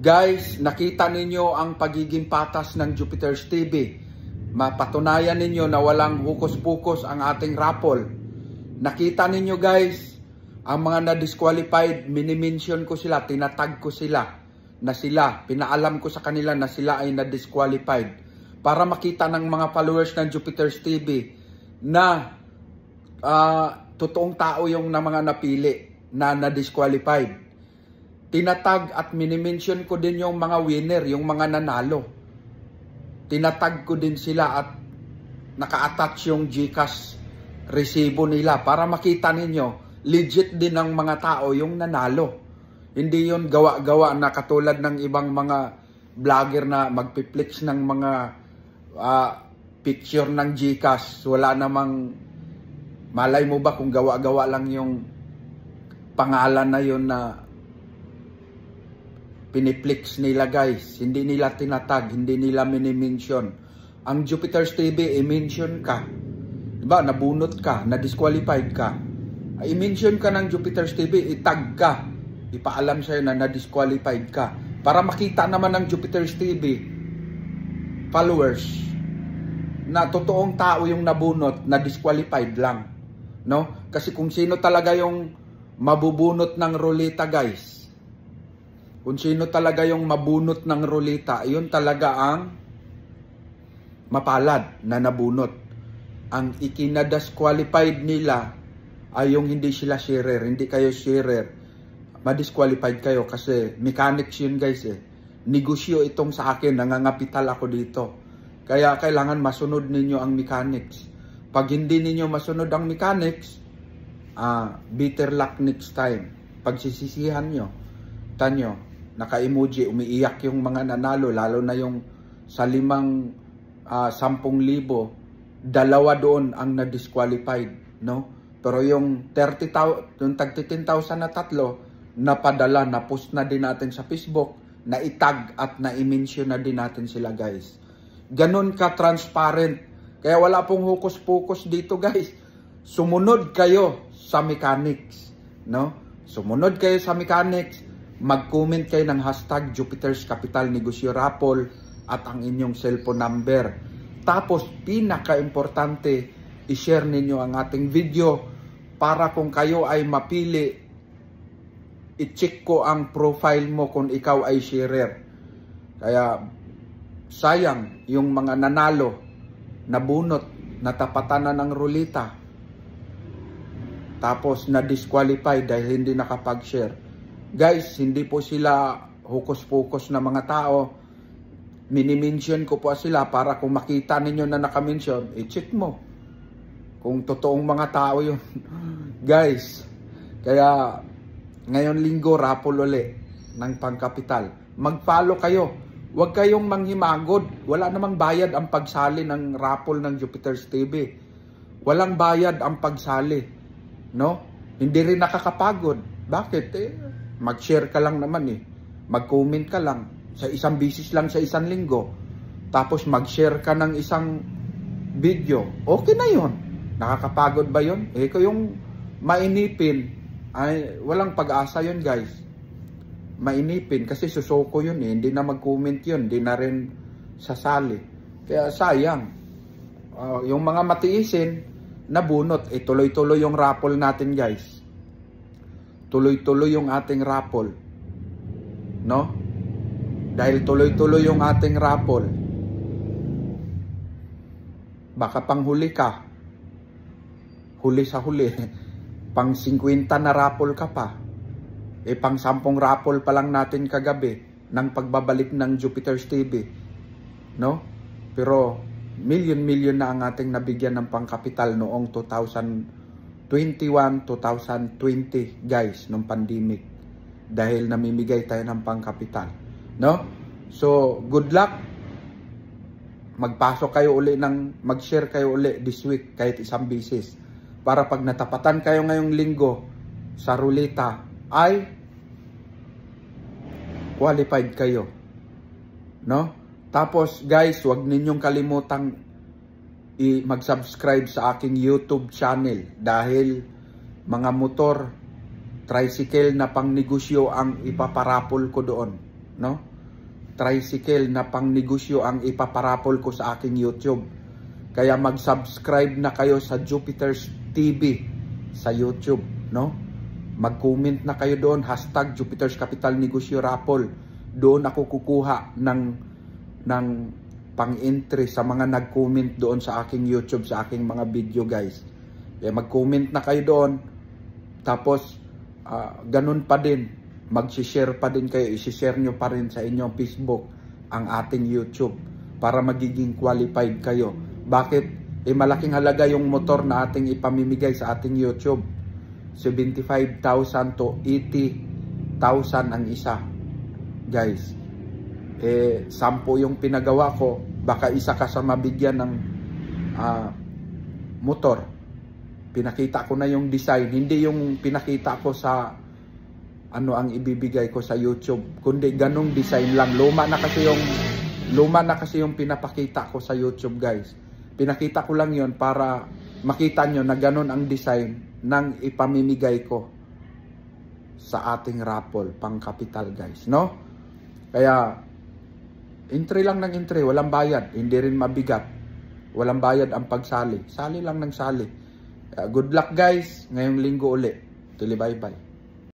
Guys, nakita ninyo ang pagiging patas ng Jupiter's TV. Mapatunayan ninyo na walang hukus-pukus ang ating raffle. Nakita ninyo guys, ang mga na-disqualified, minimension ko sila, tinatag ko sila, na sila, pinaalam ko sa kanila na sila ay na-disqualified. Para makita ng mga followers ng Jupiter's TV na totoong tao yung na mga napili na na-disqualified. Tinatag at minimension ko din yung mga winner, yung mga nanalo. Tinatag ko din sila at naka-attach yung GCash resibo nila para makita ninyo, legit din ng mga tao yung nanalo. Hindi yun gawa-gawa na katulad ng ibang mga vlogger na magpiplex ng mga picture ng GCash. Wala namang, malay mo ba kung gawa-gawa lang yung pangalan na yun na piniplex nila guys. Hindi nila tinatag, hindi nila minimension. Ang Jupiter's TV, i-mention ka. Diba, nabunot ka, na-disqualified ka. I-mention ka ng Jupiter's TV, itag ka. Ipaalam sa'yo na na-disqualified ka. Para makita naman ng Jupiter's TV followers na totoong tao yung nabunot, na-disqualified lang. No? Kasi kung sino talaga yung mabubunot ng ruleta guys, kung sino talaga yung mabunot ng ruleta, yun talaga ang mapalad na nabunot. Ang ikinadisqualified nila ay yung hindi sila sharer, hindi kayo sharer. Madisqualified kayo kasi mechanics yun guys eh. Negosyo itong sa akin, nangangapital ako dito. Kaya kailangan masunod ninyo ang mechanics. Pag hindi ninyo masunod ang mechanics, bitter luck next time. Pagsisisihan nyo, tanyo, naka-emoji, umiiyak yung mga nanalo, lalo na yung sa 10,000, dalawa doon ang na-disqualified, no? Pero yung 30,000, yung tagti 10,000 na tatlo, napadala, na-post na din natin sa Facebook, na-itag at na-i-mention na din natin sila guys. Ganon ka-transparent. Kaya wala pong hukus-pukus dito guys. Sumunod kayo sa mechanics, no? Sumunod kayo sa mechanics. Mag-comment kayo ng hashtag Jupiter's Capital Negosyo Raffle at ang inyong cellphone number. Tapos, pinaka-importante, i-share ninyo ang ating video para kung kayo ay mapili, i-check ko ang profile mo kung ikaw ay sharer. Kaya, sayang yung mga nanalo, nabunot, natapatan na ng ruleta, tapos na-disqualify dahil hindi nakapag-share. Guys, hindi po sila hukus-pukus na mga tao. Minimension ko po sila para kung makita ninyo na nakamention, i-check mo kung totoong mga tao yun. Guys, kaya ngayon linggo, raffle uli ng pangkapital. Mag-follow kayo. Huwag kayong manghimagod. Wala namang bayad ang pagsali ng raffle ng Jupiter's TV. Walang bayad ang pagsali. No? Hindi rin nakakapagod. Bakit? Mag-share ka lang naman eh. Mag-comment ka lang. Sa isang bisis lang sa isang linggo. Tapos mag-share ka ng isang video. Okay na yun. Nakakapagod ba yun? Kung yung mainipin, ay walang pag-asa yun guys. Mainipin kasi susoko yun eh. Hindi na mag-comment yun. Hindi na rin sasali. Kaya sayang. Yung mga matiisin, nabunot. Tuloy-tuloy yung raffle natin guys. Tuloy-tuloy yung ating raffle. No? Dahil tuloy-tuloy yung ating raffle. Baka panghuli ka. Huli sa huli. Pang 50 na raffle ka pa. Pang 10 raffle pa lang natin kagabi ng pagbabalik ng Jupiter's TV. No? Pero million na ang ating nabigyan ng pangkapital noong 2021, 2020 guys, nung pandemic, dahil namimigay tayo ng pangkapital, no? So good luck, magpasok kayo uli mag-share kayo uli this week kahit isang bisis para pag natapatan kayo ngayong linggo sa ruleta ay qualified kayo, no? Tapos guys, huwag ninyong kalimutang mag-subscribe sa aking YouTube channel dahil mga motor, tricycle na pang negosyo ang ipaparapol ko doon, no? tricycle na pangnegosyo ang ipaparapol ko sa aking YouTube. Kaya mag-subscribe na kayo sa Jupiter's TV sa YouTube, no? Mag-comment na kayo doon, hashtag Jupiter's Capital Negosyo Raffle. Doon ako kukuha ng pang-entry sa mga nag-comment doon sa aking YouTube, sa aking mga video, guys. Kaya mag-comment na kayo doon. Tapos, ganun pa din. Mag-share pa din kayo, i-share nyo pa rin sa inyong Facebook ang ating YouTube para magiging qualified kayo. Bakit? Malaking halaga yung motor na ating ipamimigay sa ating YouTube. 75,000 to 80,000 ang isa. Guys, 10 yung pinagawa ko, baka isa ka sa mabigyan ng motor. Pinakita ko na yung design, hindi yung pinakita ko sa ano ang ibibigay ko sa YouTube, kundi ganong design lang. Luma na kasi yung pinapakita ko sa YouTube, guys. Pinakita ko lang yon para makita nyo na ganon ang design ng ipamimigay ko sa ating raffle pang kapital, guys, no? Kaya entry lang ng entry, walang bayad, hindi rin mabigat, walang bayad ang pagsali, sali lang ng sali. Good luck, guys, ngayong linggo uli. Tuli, bye bye.